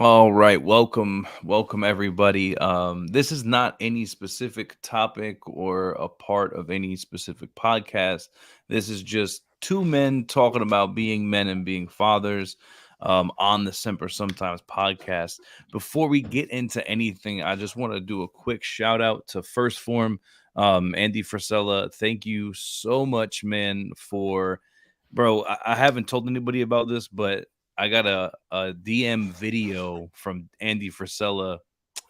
All right, welcome everybody. This is not any specific topic or a part of any specific podcast. This is just two men talking about being men and being fathers on the Simper Sometimes podcast. Before we get into anything, I just want to do a quick shout out to First Form, Andy Frisella. Thank you so much, man, for bro. I haven't told anybody about this, but I got a DM video from Andy Frisella.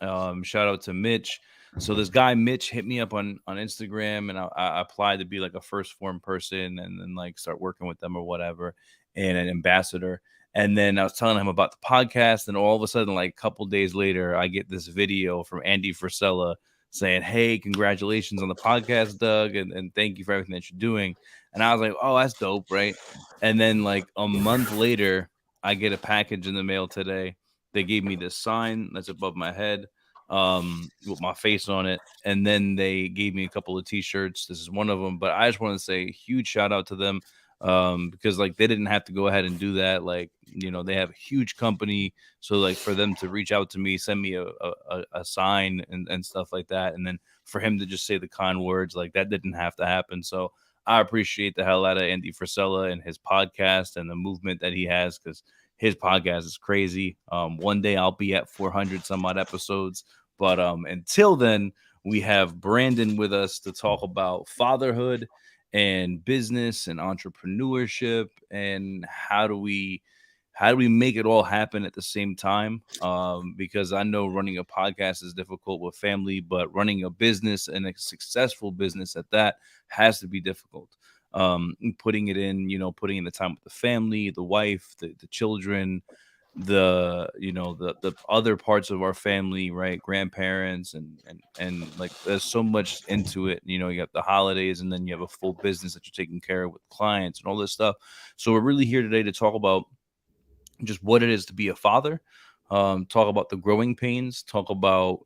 Shout out to Mitch. So this guy Mitch hit me up on Instagram, and I applied to be like a first form person, and then like start working with them or whatever, and an ambassador. And then I was telling him about the podcast, and all of a sudden, like a couple days later, I get this video from Andy Frisella saying, "Hey, congratulations on the podcast, Doug, and thank you for everything that you're doing." And I was like, "Oh, that's dope, right?" And then like a month later, I get a package in the mail today. They gave me this sign that's above my head with my face on it. And then they gave me a couple of t-shirts. This is one of them. But I just want to say huge shout out to them because like they didn't have to go ahead and do that. Like, they have a huge company. So like for them to reach out to me, send me a sign and stuff like that. And then for him to just say the kind words, like that didn't have to happen. So I appreciate the hell out of Andy Frisella and his podcast and the movement that he has because his podcast is crazy. One day I'll be at 400 some odd episodes, but until then, we have Brandon with us to talk about fatherhood and business and entrepreneurship and how do we make it all happen at the same time? Because I know running a podcast is difficult with family, but running a business and a successful business at that has to be difficult. Putting it in, putting in the time with the family, the wife, the children, the other parts of our family, right? Grandparents and like there's so much into it. You got the holidays and then you have a full business that you're taking care of with clients and all this stuff. So we're really here today to talk about just what it is to be a father, talk about the growing pains, talk about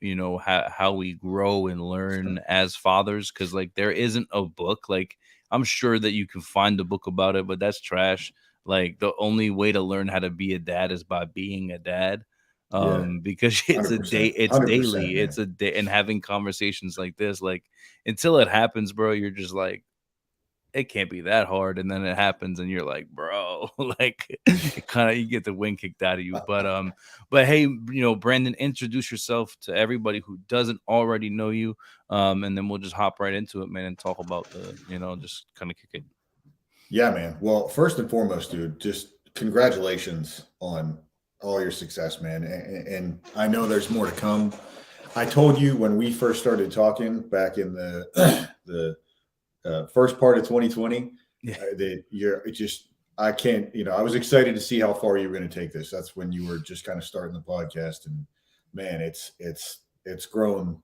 how we grow and learn as fathers, because like there isn't a book. Like I'm sure that you can find a book about it, but that's trash. Like the only way to learn how to be a dad is by being a dad, Yeah, because it's a day, 100%. it's 100%, daily, it's man. a day. And having conversations like this, like until it happens, bro, you're just like, it can't be that hard, and then it happens and you're like, bro, like it kind of, you get the wind kicked out of you. But hey, Brandon, introduce yourself to everybody who doesn't already know you, and then we'll just hop right into it, man, and talk about just kind of kick it. Yeah, man. Well, first and foremost, dude, just congratulations on all your success, man. And I know there's more to come. I told you when we first started talking back in the the first part of 2020 Yeah. that you're it just I can't, I was excited to see how far you were going to take this. That's when you were just kind of starting the podcast, and man, it's grown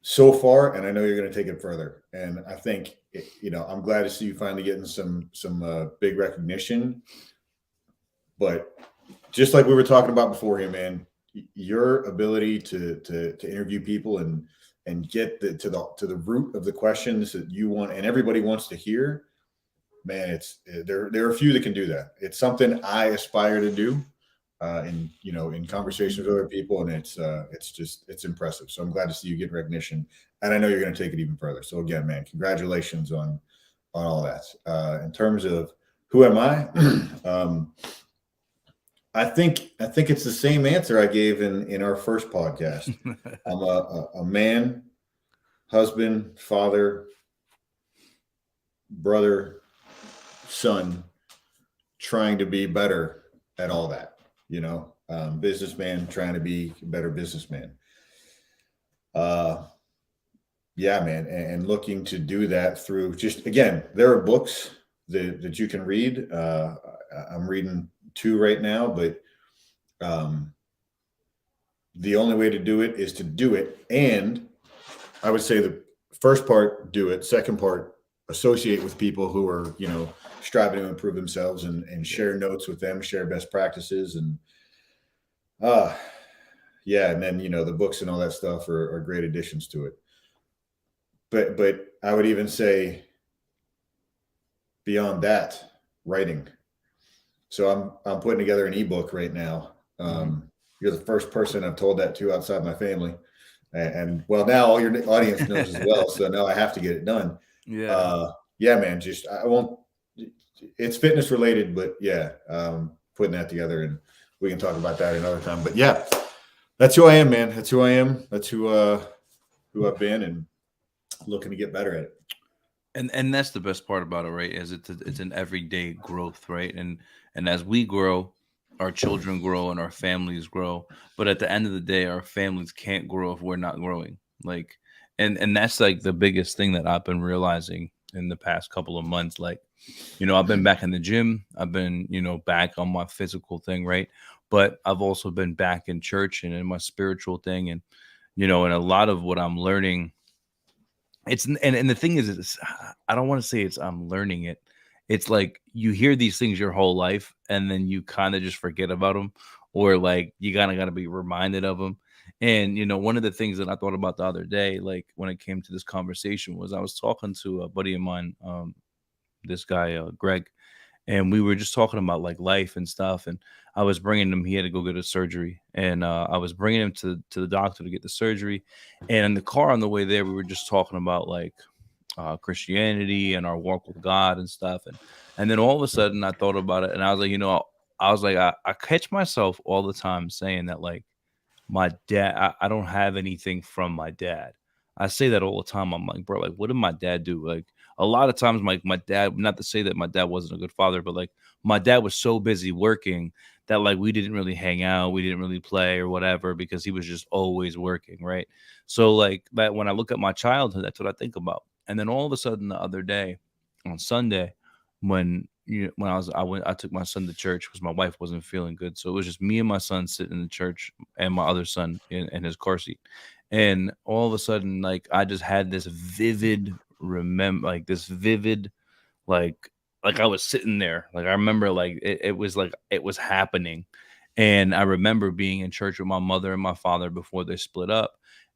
so far, and I know you're going to take it further. And I think, I'm glad to see you finally getting some big recognition. But just like we were talking about before here, man, your ability to interview people and get to the root of the questions that you want and everybody wants to hear, man, there are a few that can do that. It's something I aspire to do, in conversations with other people, and it's impressive. So I'm glad to see you get recognition, and I know you're going to take it even further. So again, man, congratulations on all that. In terms of who am I, I think it's the same answer I gave in our first podcast. I'm a man, husband, father, brother, son, trying to be better at all that. Businessman trying to be a better businessman. Uh, yeah, man, and looking to do that through just again, there are books that you can read. I'm reading two right now, but um, the only way to do it is to do it. And I would say the first part, do it. Second part, associate with people who are, striving to improve themselves and Yeah. share notes with them, share best practices. And uh, yeah, and then, the books and all that stuff are great additions to it. But I would even say beyond that, writing. So I'm putting together an ebook right now. Hmm. you're the first person I've told that to outside my family, and well, now all your audience knows as well. So now I have to get it done. Yeah. Uh, yeah, man. Just I won't. It's fitness related, but yeah, putting that together, and we can talk about that another time. But yeah, that's who I am, man. That's who I am. That's who I've been, and looking to get better at it. And that's the best part about it, right? Is it's an everyday growth, right? And as we grow, our children grow and our families grow. But at the end of the day, our families can't grow if we're not growing. Like, and that's like the biggest thing that I've been realizing in the past couple of months. Like, I've been back in the gym. I've been, back on my physical thing, right? But I've also been back in church and in my spiritual thing, and a lot of what I'm learning, and the thing is, I don't want to say it's I'm learning it. It's like you hear these things your whole life, and then you kind of just forget about them, or like you kind of got to be reminded of them. And one of the things that I thought about the other day, like when it came to this conversation, was I was talking to a buddy of mine, this guy Greg, and we were just talking about like life and stuff. And I was bringing him; he had to go get a surgery, and I was bringing him to the doctor to get the surgery. And in the car on the way there, we were just talking about like Christianity and our walk with God and stuff. And then all of a sudden, I thought about it, and I was like, I was like, I catch myself all the time saying that like my dad, I don't have anything from my dad. I say that all the time. I'm like, bro, like, what did my dad do? Like, a lot of times, my dad, not to say that my dad wasn't a good father, but like, my dad was so busy working that like we didn't really hang out, we didn't really play or whatever because he was just always working, right? So, like, that when I look at my childhood, that's what I think about. And then all of a sudden, the other day on Sunday, when I took my son to church because my wife wasn't feeling good, so it was just me and my son sitting in the church and my other son in his car seat. And all of a sudden, like I just had this vivid like this vivid like I was sitting there. Like I remember like it was like it was happening. And I remember being in church with my mother and my father before they split up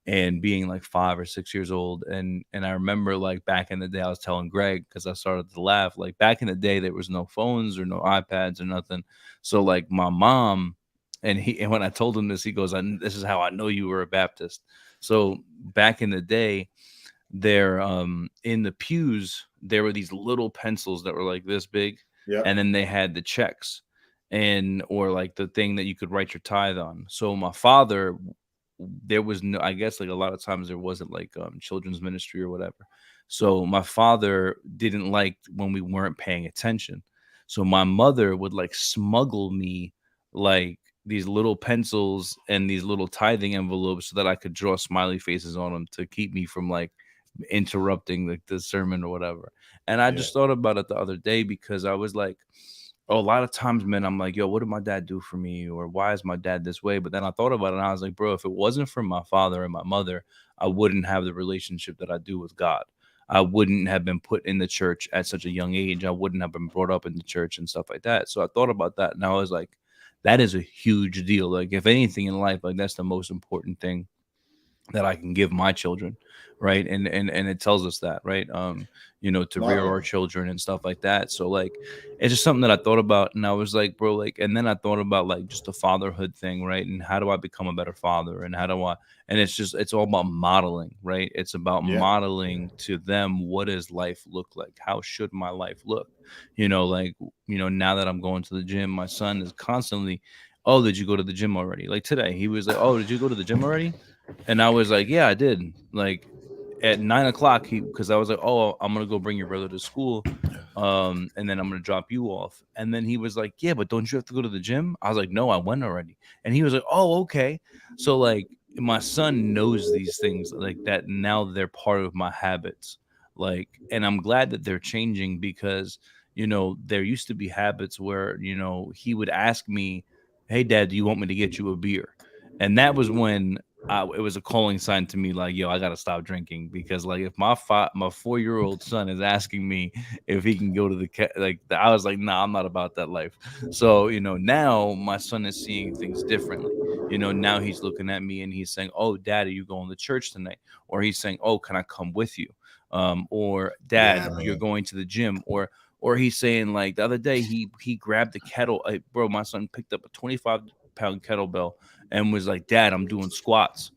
and being like 5 or 6 years old. And I remember like back in the day, I was telling Greg because I started to laugh. Like back in the day, there was no phones or no iPads or nothing. So like my mom and when I told him this, he goes, "This is how I know you were a Baptist." So back in the day, there in the pews there were these little pencils that were like this big, and Yep. then they had the checks and or like the thing that you could write your tithe on. So my father, there was no, I guess like a lot of times there wasn't like children's ministry or whatever. So my father didn't like when we weren't paying attention. So my mother would like smuggle me like these little pencils and these little tithing envelopes so that I could draw smiley faces on them to keep me from like interrupting the sermon or whatever. And I Yeah. just thought about it the other day because I was like, oh, a lot of times, man, I'm like, yo, what did my dad do for me? Or why is my dad this way? But then I thought about it and I was like, bro, if it wasn't for my father and my mother, I wouldn't have the relationship that I do with God. I wouldn't have been put in the church at such a young age. I wouldn't have been brought up in the church and stuff like that. So I thought about that and I was like, that is a huge deal. Like, if anything in life, like that's the most important thing that I can give my children, right? And it tells us that, right? To rear our Modeling. children and stuff like that. So like it's just something that I thought about and I was like, bro, like and then I thought about like just the fatherhood thing, right? And how do I become a better father and how do I and it's all about modeling, right? It's about Yeah. modeling to them what does life look like? How should my life look? Like now that I'm going to the gym, my son is constantly, oh, did you go to the gym already? Like today, he was like, oh, did you go to the gym already? And I was like, yeah, I did. Like at 9 o'clock, he because I was like, oh, I'm gonna go bring your brother to school, and then I'm gonna drop you off. And then he was like, yeah, but don't you have to go to the gym? I was like, no, I went already. And he was like, oh, okay. So like my son knows these things like that now they're part of my habits. Like, and I'm glad that they're changing because there used to be habits where he would ask me, hey, dad, do you want me to get you a beer? And that was when it was a calling sign to me, like, yo, I gotta stop drinking because, like, if my 4-year-old son is asking me if he can go to I was like, nah, I'm not about that life. So now my son is seeing things differently. Now he's looking at me and he's saying, "Oh, Dad, are you going to church tonight?" Or he's saying, "Oh, can I come with you?" Or Yeah, Dad, you're man. going to the gym, or he's saying like the other day he grabbed the kettle. Bro, my son picked up a 25 pound kettlebell and was like, "Dad, I'm doing squats."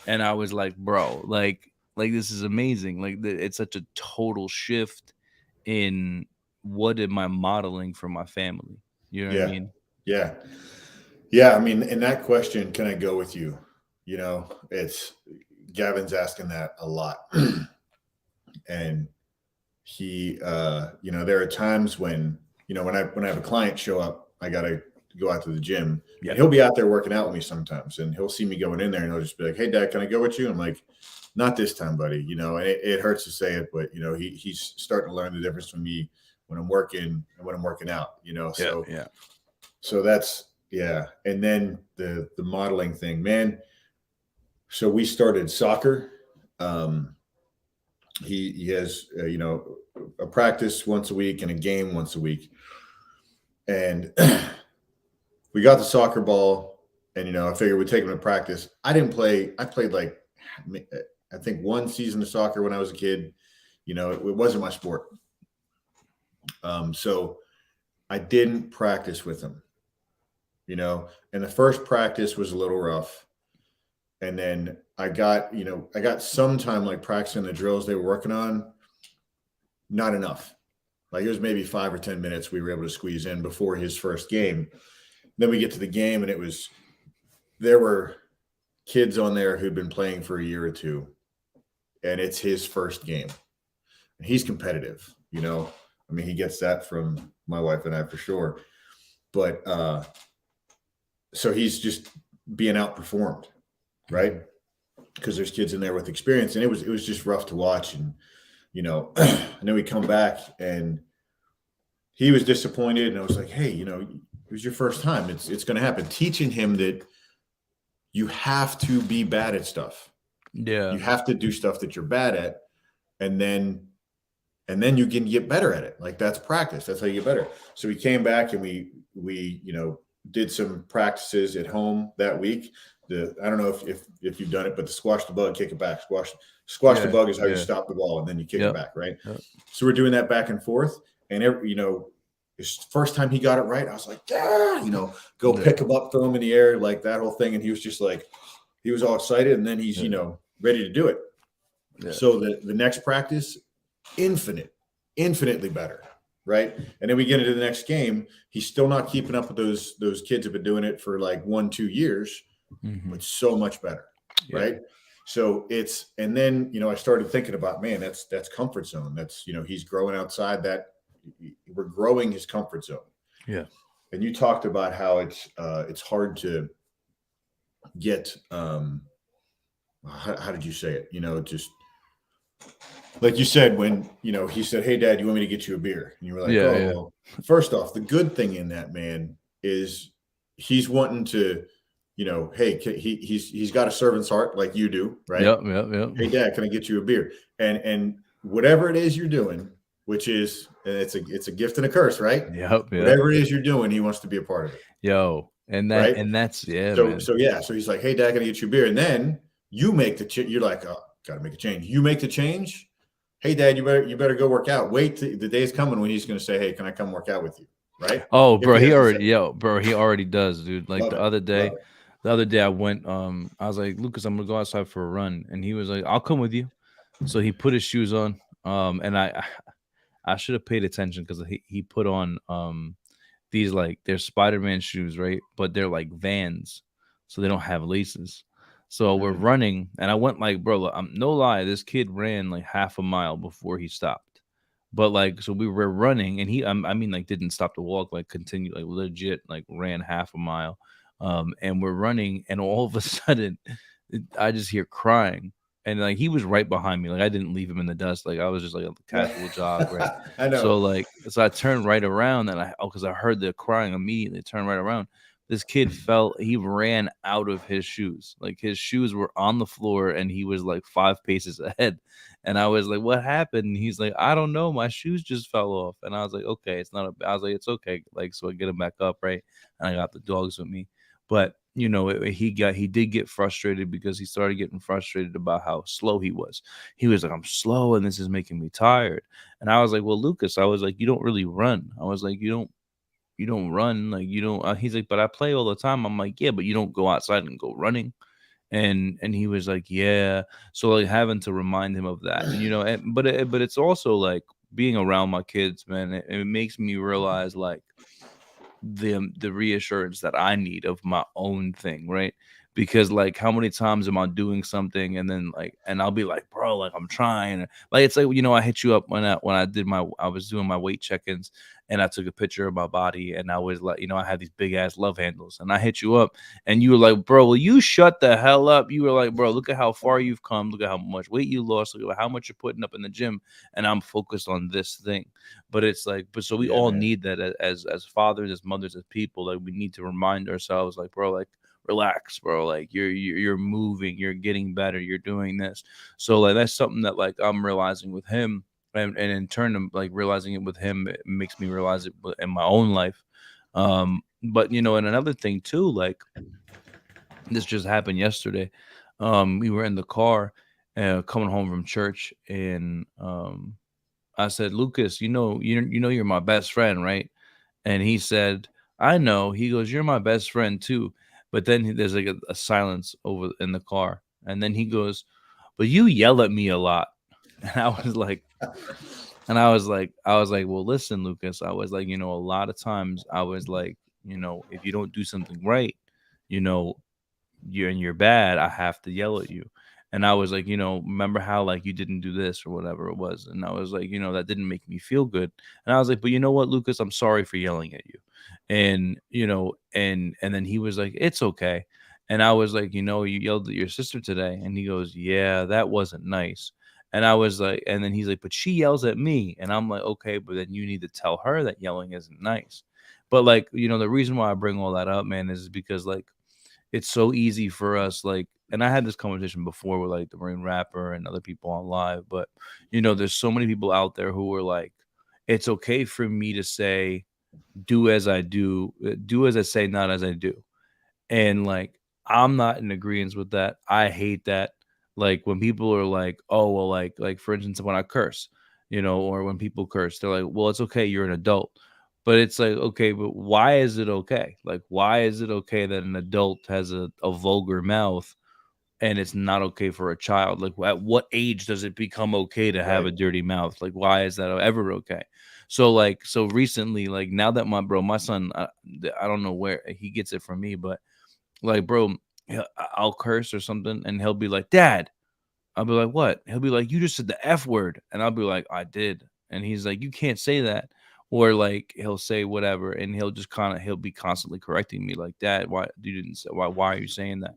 And I was like, "Bro, like this is amazing. Like it's such a total shift in what am I modeling for my family?" You know what I Yeah. mean? Yeah. Yeah. I mean, in that question, can I go with you? It's Gavin's asking that a lot. And there are times when, when I have a client show up, I got to go out to the gym, Yeah. and he'll be out there working out with me sometimes, and he'll see me going in there, and he'll just be like, "Hey, Dad, can I go with you?" I'm like, "Not this time, buddy." And it hurts to say it, but he's starting to learn the difference from me when I'm working and when I'm working out. Yeah. So Yeah. that's, yeah. And then the modeling thing, man. So we started soccer. Um, he has a practice once a week and a game once a week, and we got the soccer ball, and I figured we'd take him to practice. I didn't play. I played like I think one season of soccer when I was a kid. It wasn't my sport. So I didn't practice with him. And the first practice was a little rough, and then I got some time like practicing the drills they were working on. Not enough. Like it was maybe 5 or 10 minutes we were able to squeeze in before his first game. Then we get to the game, and there were kids on there who'd been playing for a year or two, and it's his first game. And he's competitive. I mean, he gets that from my wife and I for sure. But so he's just being outperformed, right? Because there's kids in there with experience, and it was just rough to watch. And and then we come back, and he was disappointed, and I was like, "Hey, it was your first time. It's going to happen." Teaching him that you have to be bad at stuff. Yeah. You have to do stuff that you're bad at, and then you can get better at it. Like that's practice. That's how you get better. So we came back, and we did some practices at home that week. I don't know if you've done it, but the squash the bug, kick it back. Squash the Yeah. bug is how you Yeah. stop the ball, and then you kick it Yep. back, right? Yep. So we're doing that back and forth, and his first time he got it right, I was like, "Yeah!" Go Yeah. pick him up, throw him in the air, like that whole thing, and he was just like, he was all excited, and then he's Yeah. ready to do it. Yeah. So the next practice, infinitely better, right? And then we get into the next game. He's still not keeping up with those kids who've been doing it for like 1-2 years, Mm-hmm. but so much better, Yeah. right? So and then I started thinking about, man, that's comfort zone. That's he's growing outside that. We're growing his comfort zone. Yeah. And you talked about how it's hard to get how did you say it? Just like you said, when he said, "Hey, Dad, you want me to get you a beer?" And you were like, Yeah. "Oh, Yeah. well." First off, the good thing in that, man, is he's wanting to, hey, he's got a servant's heart like you do, right? Yep. Yep. Yep. "Hey, Dad, can I get you a beer?" And whatever it is you're doing, which is it's a gift and a curse, right? Yep. Yep. Whatever it is you're doing, he wants to be a part of it, Yo. And right? that's yeah, So man. so he's like, "Hey, Dad, can I get you a beer?" And then you make you're like, "Oh, got to make a change." You make the change. "Hey, Dad, you better go work out. Wait, the day's coming when he's going to say, 'Hey, can I come work out with you?'" Right? Oh, If bro, he he hasn't said already, it. he already does, dude. Like Love it, love it. the other day I went, I was like, Lucas, I'm gonna go outside for a run, and he was like, I'll come with you. So he put his shoes on, and I should have paid attention because he put on these like they're Spider-Man shoes, right? But they're like Vans, so they don't have laces. So we're Mm. running, and I went like, bro, I'm no lie, this kid ran like half a mile before he stopped. But like, so we were running, and I mean, like, didn't stop to walk, like, continued, like, legit, like, ran half a mile. And we're running, and all of a sudden, I just hear crying, and like, he was right behind me, like, I didn't leave him in the dust, like, I was just like a Yeah. casual jog, right? I know. So like, so I turned right around, and because I heard the crying immediately, turned right around. This kid fell, he ran out of his shoes, like his shoes were on the floor, and he was like 5 paces ahead. And I was like, "What happened?" And he's like, "I don't know. My shoes just fell off." And I was like, "Okay, it's not I was like, "It's okay." Like, so I get him back up, right? And I got the dogs with me. But he did get frustrated because he started getting frustrated about how slow he was. He was like, "I'm slow, and this is making me tired." And I was like, "Well, Lucas," I was like, "You don't really run." I was like, "You don't." don't run, like you don't. He's like, but I play all the time. I'm like, yeah, but you don't go outside and go running. And he was like, yeah. So like having to remind him of that, and but it's also like being around my kids, man. It makes me realize like the reassurance that I need of my own thing, right? Because like how many times am I doing something and then like and I'll be like, bro, like I'm trying. Like it's like I hit you up when I was doing my weight check-ins and I took a picture of my body and I was like, I had these big ass love handles and I hit you up and you were like, bro, will you shut the hell up? You were like, bro, look at how far you've come, look at how much weight you lost, look at how much you're putting up in the gym, and I'm focused on this thing. But it's like, but so we Yeah, all man. need that as fathers, as mothers, as people. Like we need to remind ourselves, like, bro, like relax, bro. Like you're moving, you're getting better, you're doing this. So like that's something that like I'm realizing with him, and in turn, I'm like realizing it with him. It makes me realize it in my own life. But and another thing too, like this just happened yesterday. We were in the car, coming home from church, and I said, Lucas, you're my best friend, right? And he said, I know. He goes, you're my best friend too. But then there's like a silence over in the car. And then he goes, but you yell at me a lot. And I was like, well, listen, Lucas. I was like, a lot of times I was like, if you don't do something right, you know, you're bad, I have to yell at you. And I was like, remember how like you didn't do this or whatever it was. And I was like, that didn't make me feel good. And I was like, but you know what, Lucas, I'm sorry for yelling at you. And and then he was like, it's okay. And I was like, you yelled at your sister today. And he goes, yeah, that wasn't nice. And I was like, and then he's like, but she yells at me. And I'm like, okay, but then you need to tell her that yelling isn't nice. But like, the reason why I bring all that up, man, is because like it's so easy for us, like, and I had this conversation before with like the Marine rapper and other people on live, but there's so many people out there who are like, it's okay for me to say, do as I say, not as I do. And like, I'm not in agreement with that. I hate that. Like when people are like, oh well, like for instance, when I curse, or when people curse, they're like, well, it's okay, you're an adult. But it's like, okay, but why is it okay? Like, why is it okay that an adult has a vulgar mouth and it's not okay for a child? Like, at what age does it become okay to have Right. a dirty mouth? Like, why is that ever okay? So, like, so recently, like, now that my son, I don't know where he gets it from me, but like, bro, I'll curse or something, and he'll be like, "Dad." I'll be like, "What?" He'll be like, "You just said the F word," and I'll be like, "I did," and he's like, "You can't say that," or like he'll say whatever, and he'll be constantly correcting me, like, "Dad, why you didn't say why are you saying that?"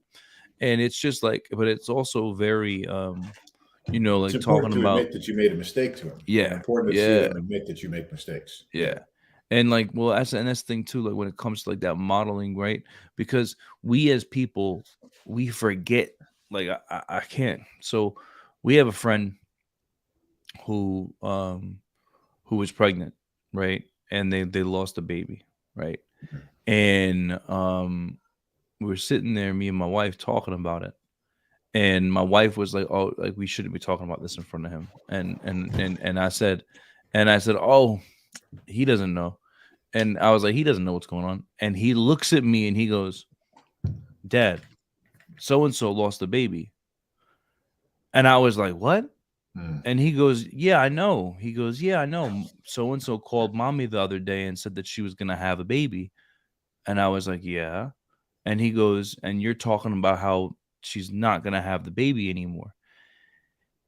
And it's just like, but it's also very, It's like important talking to about, admit that you made a mistake to him, and yeah, important to see yeah, him admit that you make mistakes. yeah. Yeah. And like, well, that's the thing too. Like when it comes to like that modeling, right? Because we as people, we forget. Like I can't. So we have a friend who um who was pregnant, right? And they lost a baby, right? Mhm. And we were sitting there, me and my wife talking about it. And my wife was like, "Oh, like we shouldn't be talking about this in front of him." And I said, "Oh, he doesn't know." And I was like, he doesn't know what's going on. And he looks at me and he goes, Dad, so and so lost a baby. And I was like, what? Mm. And he goes, yeah, I know. He goes, yeah, I know. So and so called mommy the other day and said that she was going to have a baby. And I was like, yeah. And he goes, and you're talking about how she's not going to have the baby anymore.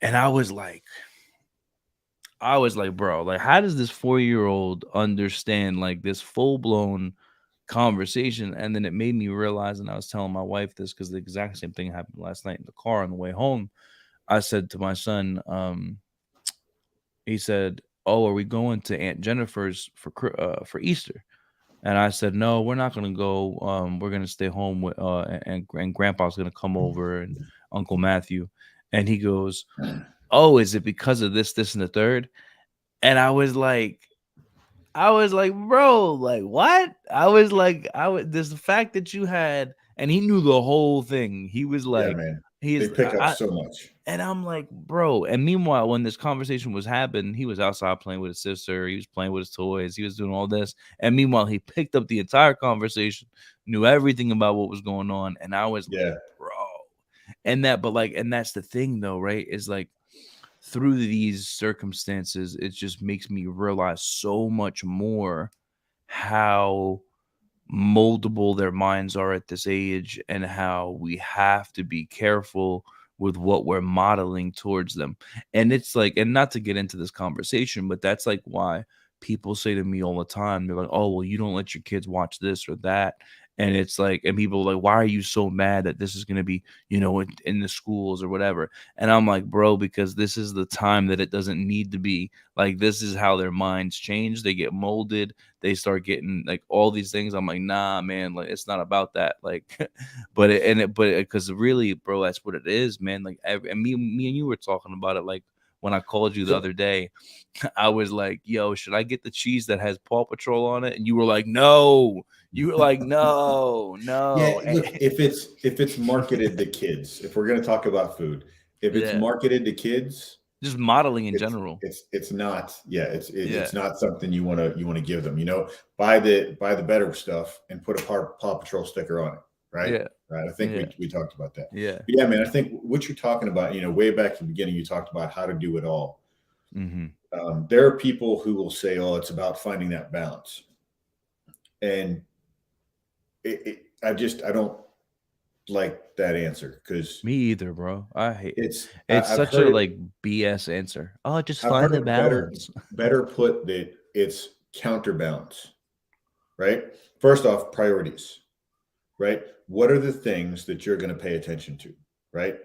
And I was like, bro, like, how does this 4-year old understand like this full blown conversation? And then it made me realize, and I was telling my wife this because the exact same thing happened last night in the car on the way home. I said to my son, he said, "Oh, are we going to Aunt Jennifer's for Easter?" And I said, "No, we're not going to go. We're going to stay home with and Grandpa's going to come over and Uncle Matthew." And he goes, "Oh, is it because of this, this, and the third?" And I was like, bro, like what? I was this fact that you had, and he knew the whole thing. He was Yeah, like, man. He's They pick up I so much. and I'm like, bro. And meanwhile, when this conversation was happening, he was outside playing with his sister. He was playing with his toys. He was doing all this. And meanwhile, he picked up the entire conversation, knew everything about what was going on. And I was like, Yeah. bro. And that, but like, and that's the thing though, right? Is like through these circumstances, it just makes me realize so much more how moldable their minds are at this age and how we have to be careful with what we're modeling towards them. And it's like, and not to get into this conversation, but that's like why people say to me all the time, they're like, oh, well, you don't let your kids watch this or that. And it's like, and people are like, why are you so mad that this is going to be, in the schools or whatever? And I'm like, bro, because this is the time that it doesn't need to be. Like, this is how their minds change. They get molded, they start getting like all these things. I'm like, nah, man, like it's not about that. Like, but because really, bro, that's what it is, man. Like, and me and you were talking about it. Like when I called you the So other day, I was like, yo, should I get the cheese that has Paw Patrol on it? And you were like, no. You were like, no, yeah, no. look, if it's marketed to kids, if we're going to talk about food, if it's Yeah, marketed to kids, just modeling in it's general. it's not, yeah, Yeah, it's not something you want to give them. Buy the better stuff and put a Paw Patrol sticker on it, right? yeah, Right. I think yeah, we talked about that. yeah. But yeah, man. I think what you're talking about, way back at the beginning, you talked about how to do it all. Mm-hmm. There are people who will say, "Oh, it's about finding that balance," and I don't like that answer because Me either, bro. I hate it. it's It's I've such heard a it like BS answer. Oh, just I've find heard the it better balance. better put that it's counterbalance, right? First off, priorities, right? What are the things that you're going to pay attention to, right?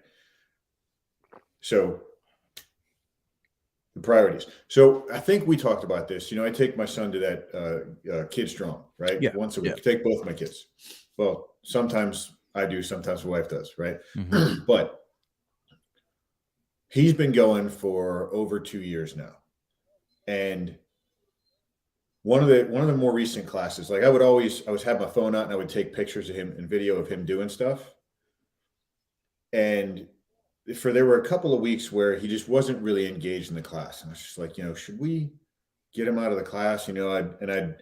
So the priorities. So I think we talked about this. I take my son to that Kid Strong, right? Yeah, Once a yeah. week. Take both my kids. Well, sometimes I do, sometimes my wife does, right? Mhm. But he's been going for over 2 years now. And one of the more recent classes, like I was have my phone out and I would take pictures of him and video of him doing stuff. And there were a couple of weeks where he just wasn't really engaged in the class. And I was just like, should we get him out of the class? I'd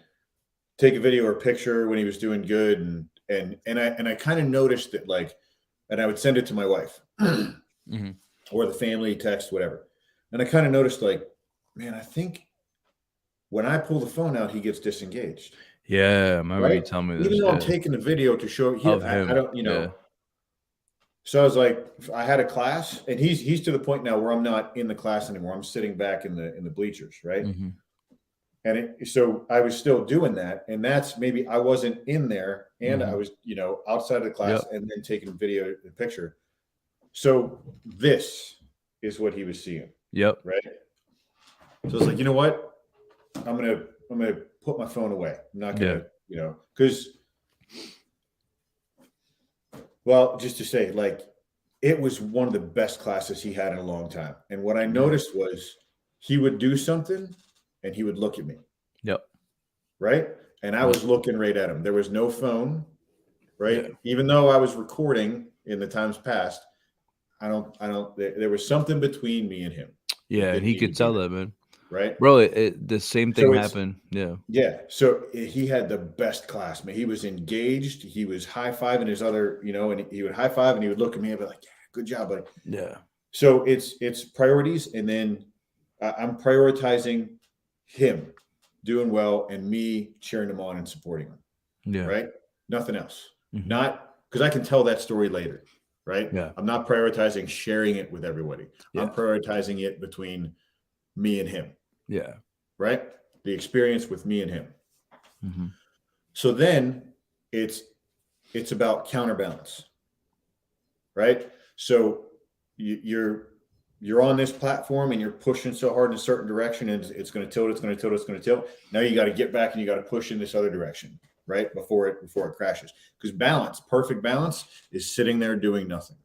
take a video or a picture when he was doing good, and I kind of noticed that, like, and I would send it to my wife Mhm. or the family text, whatever. And I kind of noticed, like, man, I think when I pull the phone out, he gets disengaged, Yeah, I remember you right? telling me Even this, though I'm yeah. taking the video to show Of I him. don't, Yeah. So I was like, I had a class, and he's to the point now where I'm not in the class anymore. I'm sitting back in the bleachers, right? Mhm. So I was still doing that, and that's maybe I wasn't in there, and I Mhm. was outside of the class, Yep. and then taking a video, a picture. So this is what he was seeing, Yep. right? So I was like, you know what? I'm gonna put my phone away. I'm not Yeah. gonna, because, well, just to say, like, it was one of the best classes he had in a long time. And what I Yeah. noticed was he would do something and he would look at me, Yep. right? And I Yep. was looking right at him. There was no phone, Yeah. right? Even though I was recording in the times past, there was something between me and him that Yeah, and didn't he need to could be tell there, that, man. right? Bro, the same thing So it's, happened. Yeah. yeah. So he had the best class, man. He was engaged. He was high fiving his other, and he would high five and he would look at me and be like, yeah, good job, buddy. Yeah. So it's priorities, and then I'm prioritizing him doing well and me cheering him on and supporting him, Yeah. right? Nothing else. Mhm. Not because I can tell that story later, right? Yeah. I'm not prioritizing sharing it with everybody. I'm Yeah. prioritizing it between me and him, Yeah. right? The experience with me and him. Mhm. So then it's about counterbalance, right? So you're on this platform and you're pushing so hard in a certain direction, and it's going to tilt, it's going to tilt, it's going to tilt. Now you got to get back and you got to push in this other direction, right? Before it crashes. Because perfect balance, is sitting there doing nothing,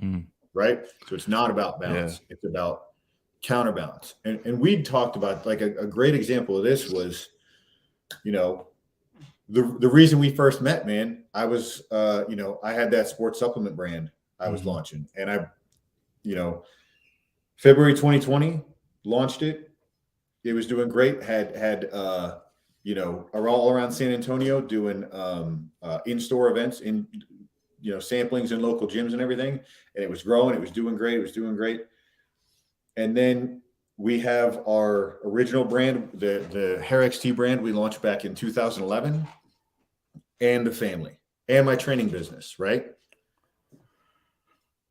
Mhm. right? So it's not about Yeah. balance; it's about counterbalance. And we talked about, like, a great example of this was, you know, the reason we first met, man. I was, I had that sports supplement brand, I was Hmm. launching, and you know, February 2020 launched it. It was doing great. All around San Antonio doing in-store events, samplings in local gyms and everything, and it was growing. It was doing great. It was doing great. And then we have our original brand, the Hair XT brand we launched back in 2011, and the family and my training business. Right,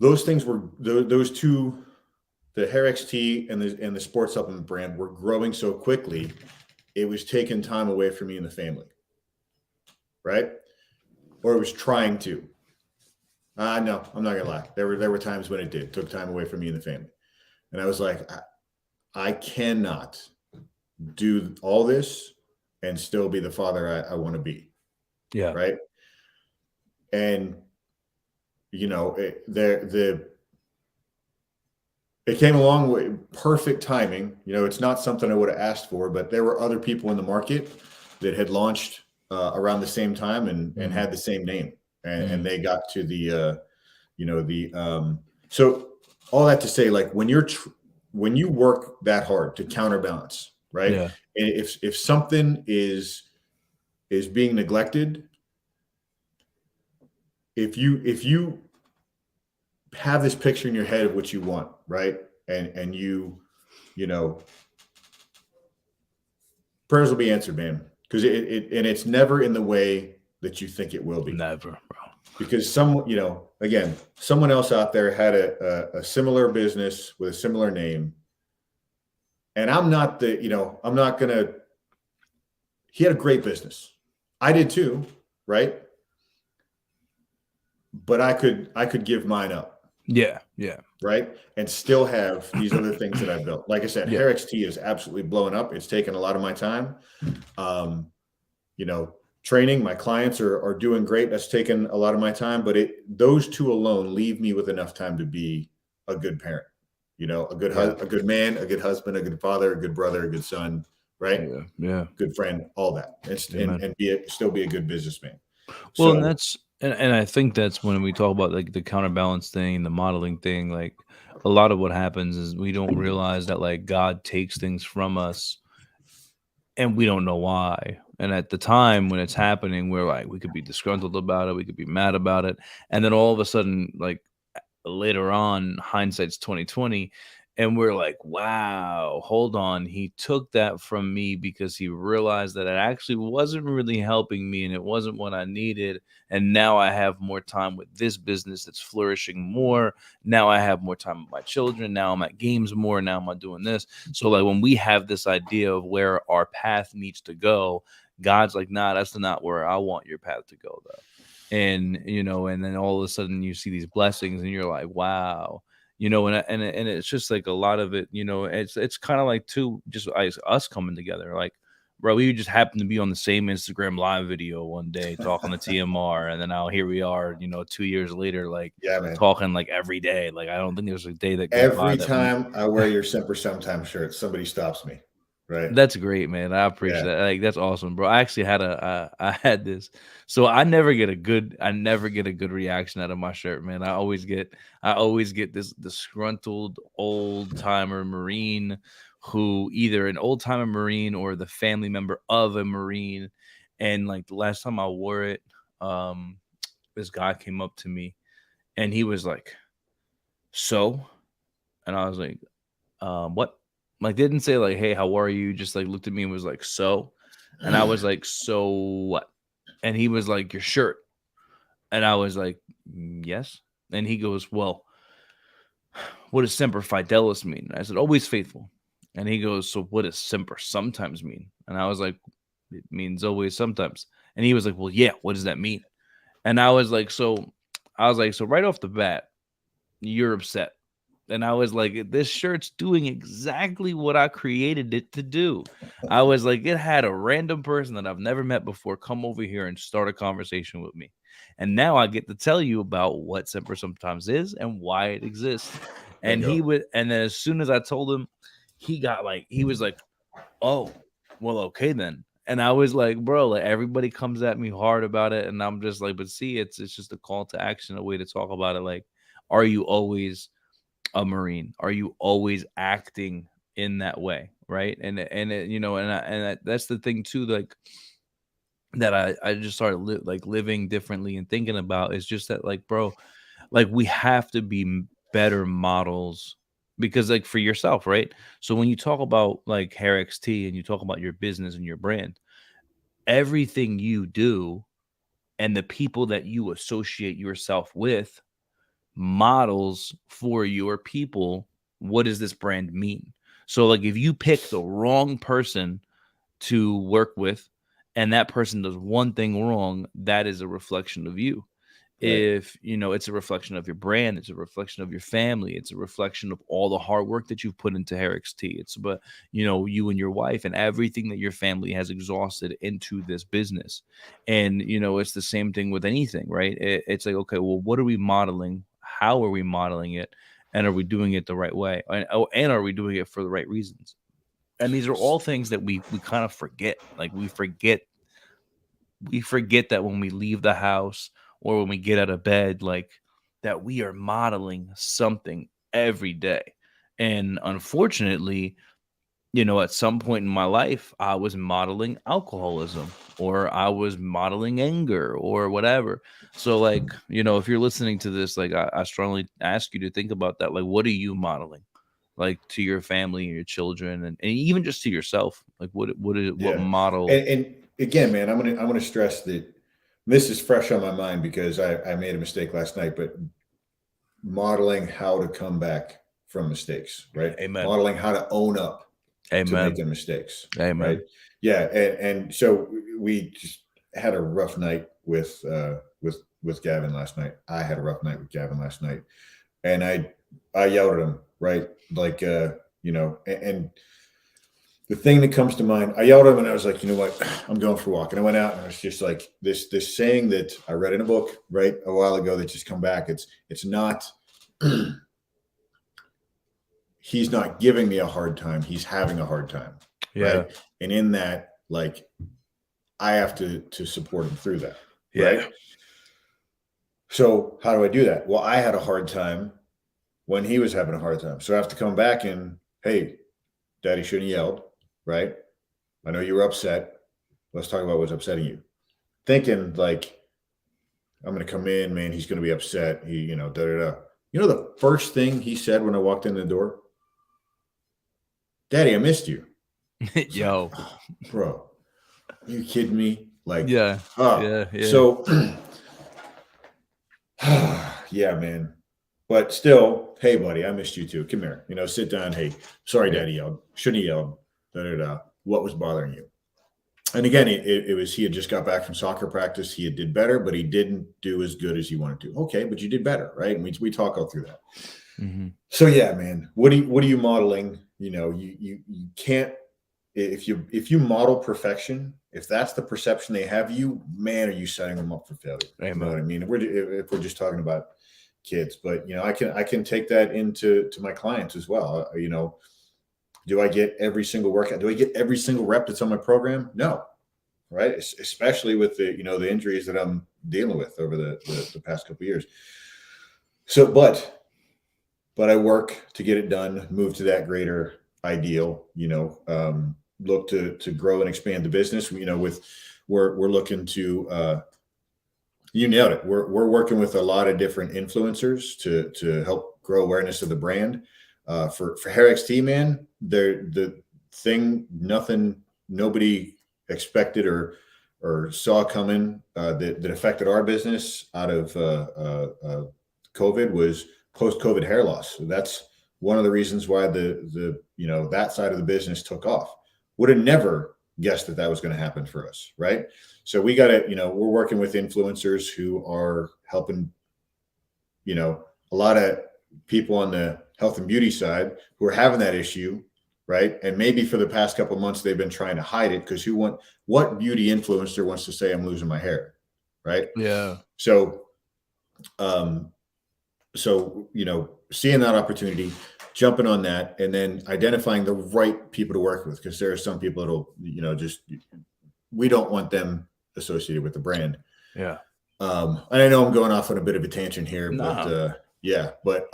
those things were those two, the Hair XT and the sports supplement brand, were growing so quickly. It was taking time away from me and the family. Right, or it was trying to. No, I'm not gonna lie. There were times when it took time away from me and the family, and I was like, I cannot do all this and still be the father I want to be. Yeah. Right, and it came along with perfect timing. It's not something I would have asked for, but there were other people in the market that had launched around the same time and Hmm. had the same name, and Hmm. they got to so all that to say, like, when you work that hard to counterbalance, right? Yeah. And if something is being neglected, if you have this picture in your head of what you want, right? And you know prayers will be answered, man, because and it's never in the way that you think it will be. Never, bro. Because someone else out there had a similar business with a similar name, and I'm not gonna. He had a great business. I did too, right? But I could give mine up, Yeah. Yeah. right? And still have these other things that I built. Like I said, Yeah. Hair XT is absolutely blowing up. It's taken a lot of my time. Um, you know, Training, my clients are doing great. That's taken a lot of my time, but those two alone leave me with enough time to be a good parent. Yeah. A good man, a good husband, a good father, a good brother, a good son, right? Yeah. Yeah. Good friend, all that, Yeah, man. and still be a good businessman. Well, and So I think that's when we talk about like the counterbalance thing, the modeling thing, like a lot of what happens is we don't realize that like God takes things from us and we don't know why. And at the time when it's happening, we're like, we could be disgruntled about it, we could be mad about it. And then all of a sudden, like later on, hindsight's 2020, and we're like, wow, hold on, he took that from me because he realized that it actually wasn't really helping me and it wasn't what I needed, and now I have more time with this business that's flourishing more. Now I have more time with my children. Now I'm at games more. Now I'm doing this. So like when we have this idea of where our path needs to go, God's like, nah, that's not where I want your path to go though. And and then all of a sudden you see these blessings and you're like, wow. And it's just like a lot of it, it's kind of like too just us coming together, like, bro, we just happened to be on the same Instagram live video one day talking to TMR, and then now here we are, 2 years later, like yeah, man. talking like every day. Like I don't think there's a day that goes by Every that we time I wear your Semper Sometimes shirt, somebody stops me, right? That's great, man. I appreciate Yeah. that. Like, that's awesome, bro. I actually had I had this. So I never get a good reaction out of my shirt, man. I always get this disgruntled old timer Marine who either an old timer Marine or the family member of a Marine. And like the last time I wore it, um, this guy came up to me and he was like, "So," and I was like, what? Like, didn't say like, hey, how are you? Just like looked at me and was like, so, and I was like, so what? And he was like, your shirt, and I was like, yes. And he goes, well, what does semper fidelis mean? And I said, always faithful. And he goes, so what does semper sometimes mean? And I was like, it means always sometimes. And he was like, well, yeah, what does that mean? And I was like, so right off the bat, you're upset. And I was like, this shirt's doing exactly what I created it to do. I was like, it had a random person that I've never met before come over here and start a conversation with me. And now I get to tell you about what Semper sometimes is and why it exists. And Bingo. and then as soon as I told him, he was like, oh, well, okay then. And I was like, bro, like everybody comes at me hard about it. And I'm just like, but see, it's just a call to action, a way to talk about it. Like, Are you always a Marine? Are you always acting in that way? Right. That's the thing too. Like, that I just started living differently and thinking about is just that, like, bro, like, we have to be better models, because, like, for yourself, right? So when you talk about like Hair XT and you talk about your business and your brand, everything you do and the people that you associate yourself with models for your people. What does this brand mean? So, like, if you pick the wrong person to work with and that person does one thing wrong, that is a reflection of you. Right. If it's a reflection of your brand, it's a reflection of your family, it's a reflection of all the hard work that you've put into Hair XT. It's about you and your wife and everything that your family has exhausted into this business. And it's the same thing with anything, right? It's like, okay, well, what are we modeling? How are we modeling it? And are we doing it the right way? And are we doing it for the right reasons? And these are all things that we kind of forget. Like, we forget that when we leave the house or when we get out of bed, like, that we are modeling something every day. And unfortunately, at some point in my life, I was modeling alcoholism, or I was modeling anger, or whatever. So, like, if you're listening to this, like, I strongly ask you to think about that. Like, what are you modeling? Like, to your family and your children, and even just to yourself. Like, what Yeah. model? And again, man, I'm gonna stress that this is fresh on my mind because I made a mistake last night, but modeling how to come back from mistakes, right? Amen. Modeling how to own up to Amen. making mistakes, right? Amen. Yeah, and so we just had a rough night with Gavin last night. I had a rough night with Gavin last night, and I yelled at him, right? Like, and the thing that comes to mind, I yelled at him and I was like, you know what? I'm going for a walk. And I went out and I was just like, this saying that I read in a book, right, a while ago that just come back. It's not he's not giving me a hard time, he's having a hard time. Right. Yeah. And in that, like, I have to support him through that. Yeah. Right. So how do I do that? Well, I had a hard time when he was having a hard time. So I have to come back and, hey, daddy shouldn't have yelled, right? I know you were upset. Let's talk about what's upsetting you. Thinking like, I'm going to come in, man, he's going to be upset. He, da da da. You know, the first thing he said when I walked in the door, Daddy, I missed you. It's like, Yo. oh, bro, are you kidding me? Like, Yeah. oh, Yeah. Yeah. so yeah, man. But still, hey, buddy, I missed you too. Come here. Sit down. Hey, sorry, Yeah. daddy yelled. Shouldn't have yelled. Da, da, da. What was bothering you? And again, it was he had just got back from soccer practice. He had did better, but he didn't do as good as he wanted to. Okay, but you did better, right? And we talk all through that. Mm-hmm. So yeah, man, what are you modeling? You can't if you model perfection, if that's the perception they have you, man, are you setting them up for failure? You know Amen. what I mean? If we're just talking about kids, but I can take that into my clients as well. Do I get every single workout? Do I get every single rep that's on my program? No, right? Especially with the injuries that I'm dealing with over the past couple of years. So, but I work to get it done, move to that greater ideal. Look to grow and expand the business. With we're looking to you nailed it. We're working with a lot of different influencers to help grow awareness of the brand. For Hair XT, man, the thing nobody expected or saw coming that affected our business out of COVID was post-COVID hair loss. So that's one of the reasons why the that side of the business took off. Would have never guessed that was going to happen for us, right? So we got to, we're working with influencers who are helping, a lot of people on the health and beauty side who are having that issue, right? And maybe for the past couple of months they've been trying to hide it because what beauty influencer wants to say I'm losing my hair, right? Yeah. So, seeing that opportunity, jumping on that, and then identifying the right people to work with, because there are some people that'll, just we don't want them associated with the brand. Yeah. And I know I'm going off on a bit of a tangent here, Nah. but yeah. But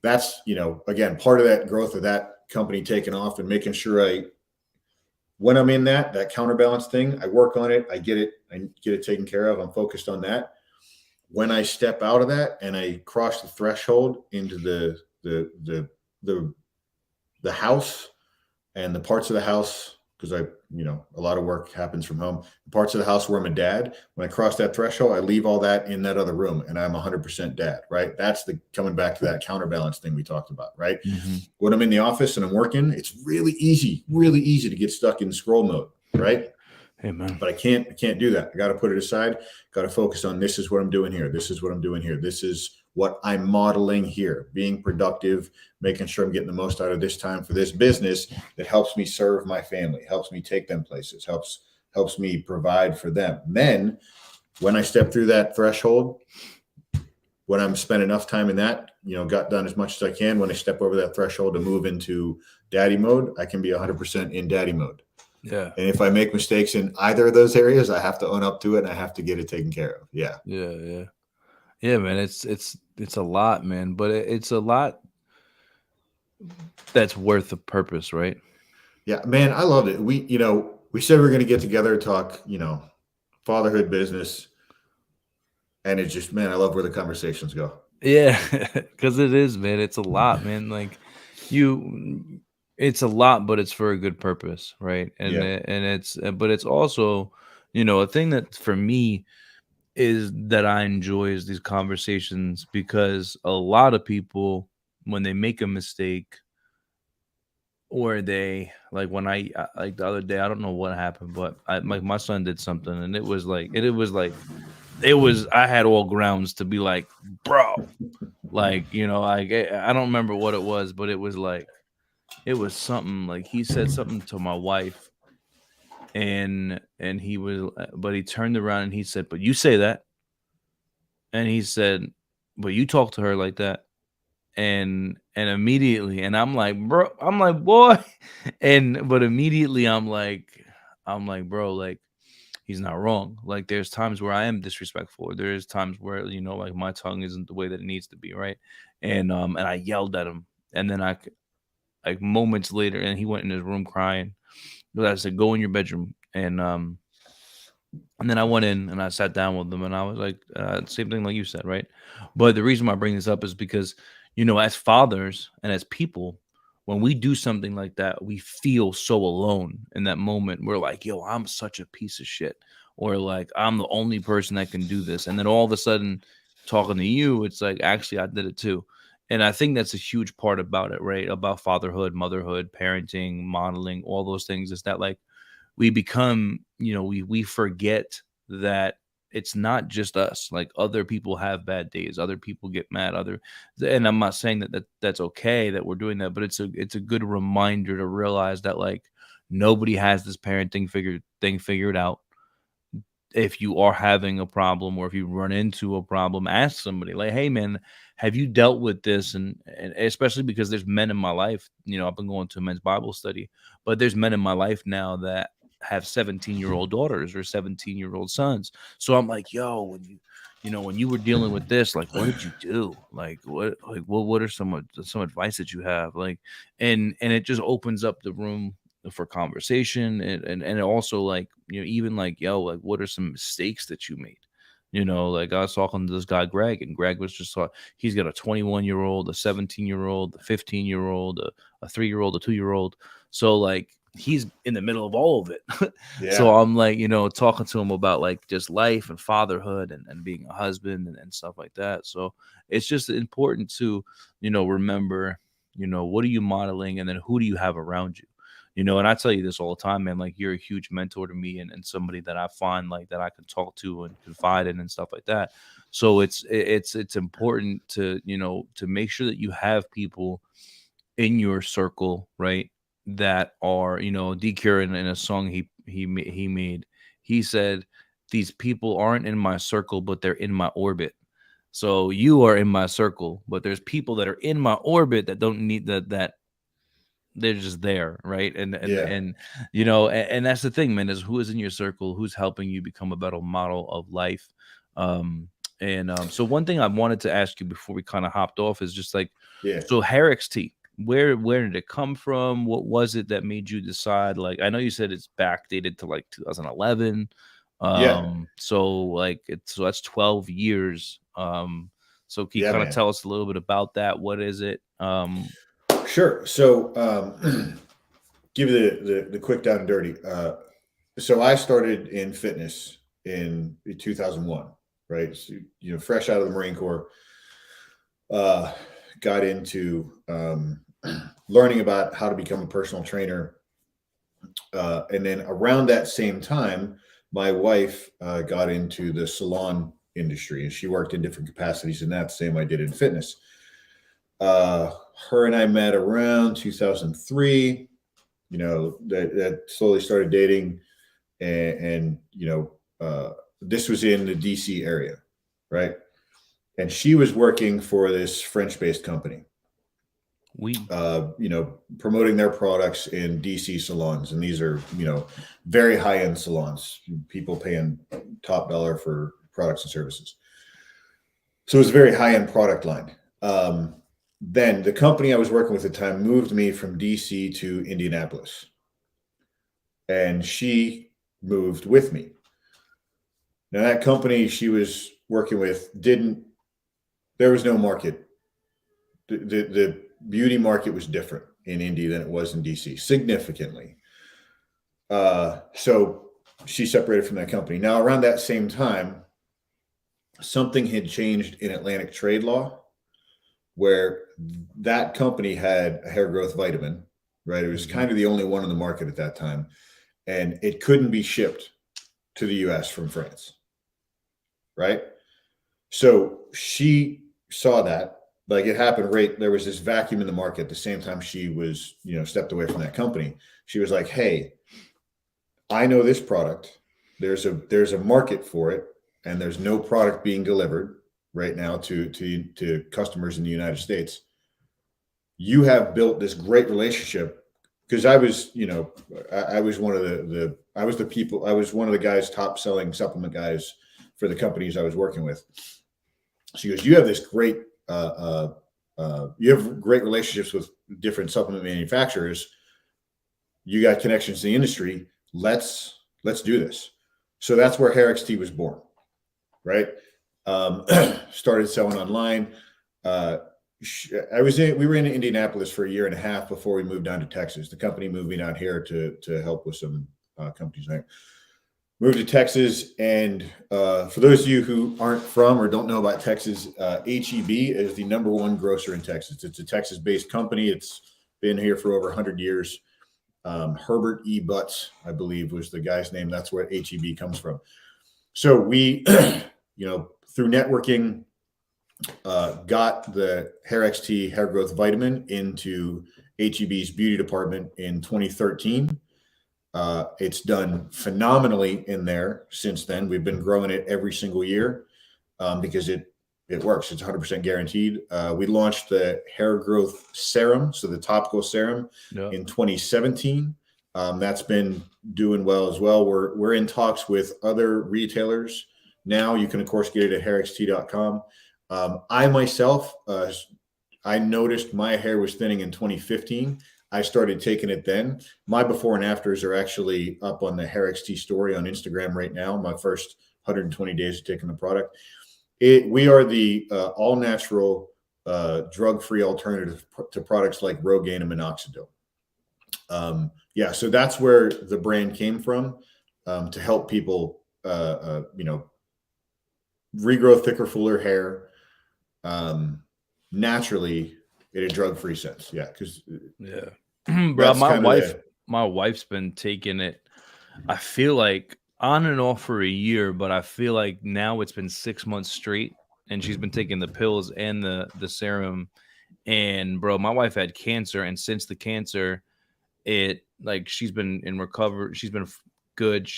that's, again, part of that growth of that company taking off and making sure when I'm in that counterbalance thing, I work on it, I get it taken care of. I'm focused on that. When I step out of that and I cross the threshold into the the house and the parts of the house, because a lot of work happens from home. The parts of the house where I'm a dad, when I cross that threshold, I leave all that in that other room and I'm 100% dad, right? That's the coming back to that counterbalance thing we talked about, right? Mm-hmm. When I'm in the office and I'm working, it's really easy to get stuck in scroll mode, right? Hey, man. But I can't do that. I got to put it aside. Got to focus on this is what I'm doing here. This is what I'm doing here. This is what I'm modeling here. Being productive, making sure I'm getting the most out of this time for this business that helps me serve my family, helps me take them places, helps me provide for them. Then when I step through that threshold, when I'm spent enough time in that, got done as much as I can. When I step over that threshold to move into daddy mode, I can be 100% in daddy mode. Yeah. And if I make mistakes in either of those areas, I have to own up to it and I have to get it taken care of. Yeah. Yeah. Yeah. Yeah, man. It's a lot, man. But it's a lot that's worth the purpose, right? Yeah, man, I loved it. We said we are going to get together and talk, fatherhood business. And it's just, man, I love where the conversations go. Yeah, because it is, man. It's a lot, man. Like you, it's a lot, but it's for a good purpose, right? Yeah. And it's but it's also, a thing that for me is that I enjoy is these conversations because a lot of people when they make a mistake or they like when like the other day I don't know what happened, but like my son did something and it was I had all grounds to be like, bro, like, I don't remember what it was, but it was like it was something like he said something to my wife and he was but he turned around and he said, "But you say that." And he said, "But you talk to her like that." And immediately and I'm like, "Bro," I'm like, "Boy." And but immediately I'm like, "Bro, like he's not wrong. Like there's times where I am disrespectful. Or there's times where like my tongue isn't the way that it needs to be, right?" And I yelled at him, and then like moments later, and he went in his room crying. But I said, "Go in your bedroom," and then I went in and I sat down with them, and I was like, same thing like you said, right? But the reason why I bring this up is because, as fathers and as people, when we do something like that, we feel so alone in that moment. We're like, yo, I'm such a piece of shit. Or like, I'm the only person that can do this. And then all of a sudden, talking to you, it's like, actually, I did it too. And I think that's a huge part about it, right? About fatherhood, motherhood, parenting, modeling, all those things is that like, we become we forget that it's not just us. Like other people have bad days, other people get mad, and I'm not saying that's okay that we're doing that, but it's a good reminder to realize that like nobody has this parenting figured out. If you are having a problem or if you run into a problem, ask somebody like, "Hey, man, have you dealt with this?" And especially because there's men in my life. I've been going to a men's Bible study, but there's men in my life now that have 17-year-old daughters or 17-year-old sons. So I'm like, "Yo, when you were dealing with this, like, what did you do? What are some advice that you have?" Like, and it just opens up the room for conversation and also like even like yo like what are some mistakes that you made, like I was talking to this guy Greg, and Greg was just like he's got a 21-year-old, a 17-year-old, a 15-year-old, a 3-year-old, a 2-year-old. So like he's in the middle of all of it. So Yeah. I'm like talking to him about like just life and fatherhood and being a husband and stuff like that. So it's just important to remember what are you modeling, and then who do you have around you. And I tell you this all the time, man. Like you're a huge mentor to me, and somebody that I find like that I can talk to and confide in and stuff like that. So it's important to to make sure that you have people in your circle, right? That are D. Cure in a song he made. He said, "These people aren't in my circle, but they're in my orbit." So you are in my circle, but there's people that are in my orbit that don't need that they're just there, right? Yeah. And that's the thing, man, is who is in your circle, who's helping you become a better model of life. And so one thing I wanted to ask you before we kind of hopped off is just like, Yeah, so Herrick's tea, where did it come from? What was it that made you decide? Like, I know you said it's backdated to like 2011. yeah, So like it's so that's 12 years. So can you yeah, kind of man. tell us a little bit about that? What is it? Sure. So, give you the quick down and dirty. So I started in fitness in 2001, right? So, fresh out of the Marine Corps, uh, got into learning about how to become a personal trainer. And then around that same time, my wife got into the salon industry, and she worked in different capacities in that, same I did in fitness. Uh, Her and I met around 2003. That slowly started dating, and this was in the DC area, right? And she was working for this French-based company, We promoting their products in DC salons, and these are very high-end salons, people paying top dollar for products and services. So it was a very high-end product line. Then the company I was working with at the time moved me from DC to Indianapolis, and she moved with me. Now that company she was working with didn't. There was no market. The beauty market was different in Indy than it was in DC, significantly. So she separated from that company. Now around that same time, something had changed in Atlantic trade law, where that company had a hair growth vitamin, right? It was Mhm. kind of the only one on the market at that time, and it couldn't be shipped to the US from France, right? So she saw that, like, it happened right there was this vacuum in the market at the same time she was, stepped away from that company. She was like, "Hey, I know this product. There's a market for it, and there's no product being delivered right now to customers in the United States. You have built this great relationship." Because I was, I was one of I was one of the guys, top selling supplement guys for the companies I was working with. She goes, "You have this great, you have great relationships with different supplement manufacturers. You got connections to the industry. Let's do this." So that's where Hair XT was born, right? Um, Started selling online. Uh, we were in Indianapolis for a year and a half before we moved down to Texas. The company moved me down here to help with some companies there. Moved to Texas, and for those of you who aren't from or don't know about Texas, HEB is the number one grocer in Texas. It's a Texas-based company. It's been here for over 100 years. Herbert E. Butts, I believe, was the guy's name. That's where HEB comes from. So we, through networking, got the Hair XT hair growth vitamin into HEB's beauty department in 2013. It's done phenomenally in there since then. We've been growing it every single year because it works. It's 100% guaranteed. We launched the hair growth serum, so the topical serum, Yeah. in 2017. That's been doing well as well. We're in talks with other retailers now. You can of course get it at hairxt.com. I myself, I noticed my hair was thinning in 2015. I started taking it then. My before and afters are actually up on the Hair XT story on Instagram right now. My first 120 days of taking the product. We are the all natural, drug free alternative to products like Rogaine and Minoxidil. Yeah, so that's where the brand came from, to help people, regrow thicker, fuller hair, naturally in a drug free sense. Yeah, because Yeah. Bro, that's kind of the my wife's been taking it. I feel like on and off for a year, but I feel like now it's been 6 months straight, and she's been taking the pills and the serum. And bro, my wife had cancer, and since the cancer, it like she's been in recovery. She's been good,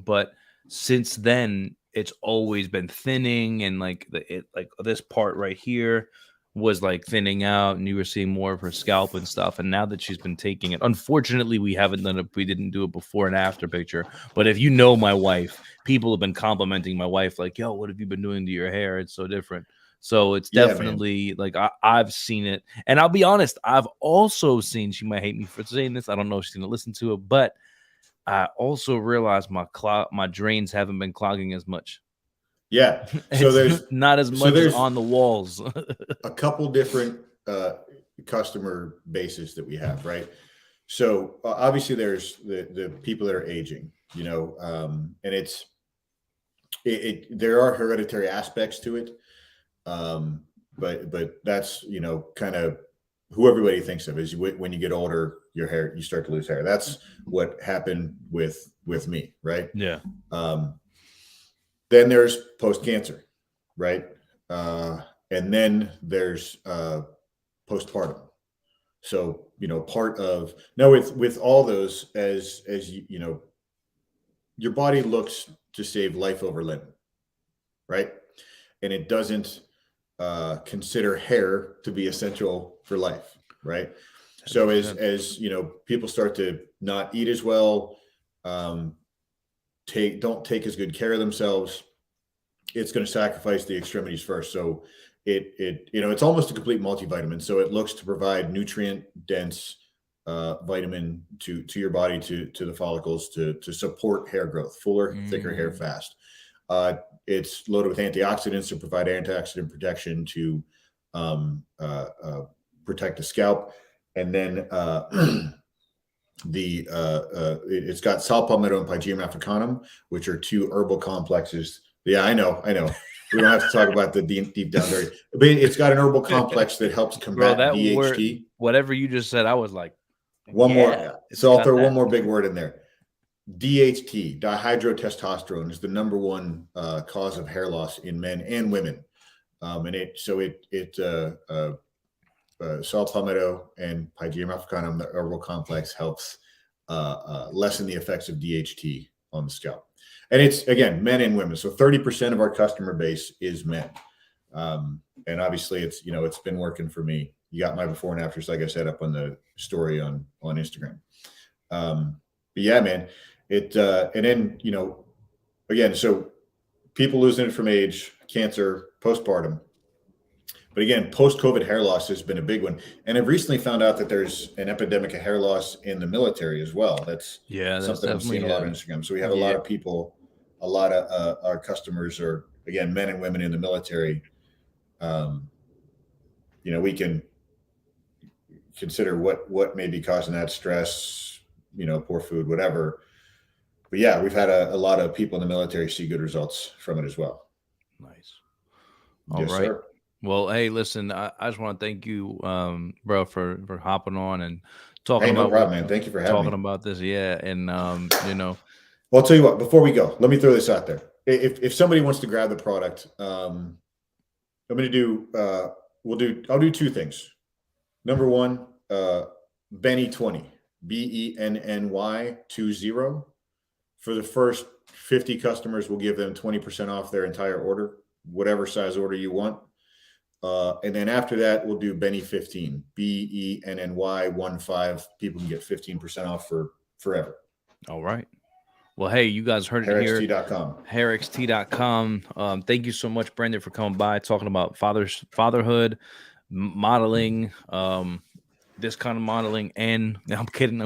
but since then, it's always been thinning, and like like this part right here was like thinning out, and you were seeing more of her scalp and stuff. And now that she's been taking it, unfortunately, we didn't do a before and after picture. But if you know my wife, people have been complimenting my wife, like, "Yo, what have you been doing to your hair? It's so different." So it's Yeah, man. definitely like I've seen it, and I'll be honest, I've also seen. She might hate me for saying this. I don't know if she's gonna listen to it, but I also realized my drains haven't been clogging as much. Yeah. So It's there's not as so much as there's on the walls. a couple different customer bases that we have, right? So obviously there's the people that are aging, and there are hereditary aspects to it, um, but that's kind of who everybody thinks of is when you get older, your hair you start to lose hair. That's what happened with me, right? Yeah, Um, then there's post cancer, right? Uh, and then there's postpartum. So part of now with all those as your body looks to save life over limb, right? And it doesn't consider hair to be essential for life, right? So as people start to not eat as well, um, don't take as good care of themselves, it's going to sacrifice the extremities first. So it's almost a complete multivitamin. So it looks to provide nutrient dense vitamin to your body, to the follicles, to support hair growth, fuller, thicker hair mm, fast. Uh, it's loaded with antioxidants to provide antioxidant protection to um, uh, uh, protect the scalp, and then it's got saw palmetto and Pygeum africanum, which are two herbal complexes. Yeah, I know. We don't have to talk about the deep down dirty, but it's got an herbal complex that helps bro. combat That word, DHT. whatever you just said, I was like, One more, yeah, it's so I'll got throw one that. more big word in there. DHT, dihydrotestosterone, is the number one cause of hair loss in men and women, and saw palmetto and Pygeum africanum, the herbal complex, helps lessen the effects of DHT on the scalp. And it's, again, men and women. So 30% of our customer base is men. And obviously it's been working for me. You got my before and afters, like I said, up on the story on Instagram. But yeah, man, and then, again, so people losing it from age, cancer, postpartum. But again, post COVID hair loss has been a big one. And I've recently found out that there's an epidemic of hair loss in the military as well. That's Yeah, that's something I'm seeing a definitely lot on Instagram. So we have a yeah. lot of people, a lot of our customers are, again, men and women in the military. Um, we can consider what may be causing that stress, poor food, whatever. But yeah, we've had a lot of people in the military see good results from it as well. Nice. All Yes, right. sir. Well, hey, listen, I just want to thank you, bro, for hopping on and talking Hey, no about what problem, man. Thank you for having talking me. about this. Yeah, and Well, I'll tell you what, before we go, let me throw this out there. If somebody wants to grab the product, I'm going to I'll do two things. Number one, Benny 20, BENNY 20. For the first 50 customers, we'll give them 20% off their entire order, whatever size order you want. And then after that, we'll do Benny 15, BENNY 15. People can get 15% off for forever. all right. Well, hey, you guys heard it here. HairXT.com. HairXT.com. Thank you so much, Brendan, for coming by, talking about fatherhood, modeling, this kind of modeling. And I'm kidding.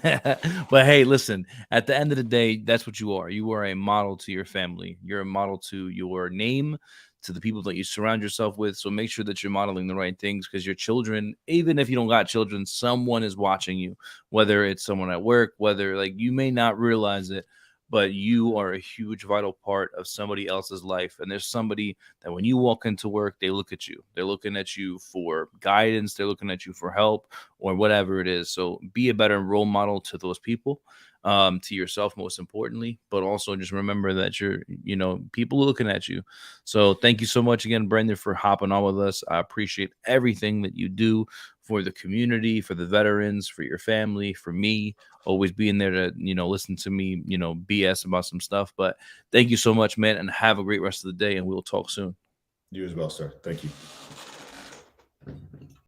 But hey, listen, at the end of the day, that's what you are. You are a model to your family. You're a model to your name, to the people that you surround yourself with. So make sure that you're modeling the right things, because your children, even if you don't got children, someone is watching you, whether it's someone at work, whether like you may not realize it, but you are a huge vital part of somebody else's life. And there's somebody that when you walk into work, they look at you. They're looking at you for guidance. They're looking at you for help or whatever it is. So be a better role model to those people, to yourself, most importantly, but also just remember that people looking at you. So thank you so much again, Brendan, for hopping on with us. I appreciate everything that you do for the community, for the veterans, for your family, for me, always being there to, listen to me, BS about some stuff. But thank you so much, man, and have a great rest of the day, and we'll talk soon. You as well, sir. Thank you.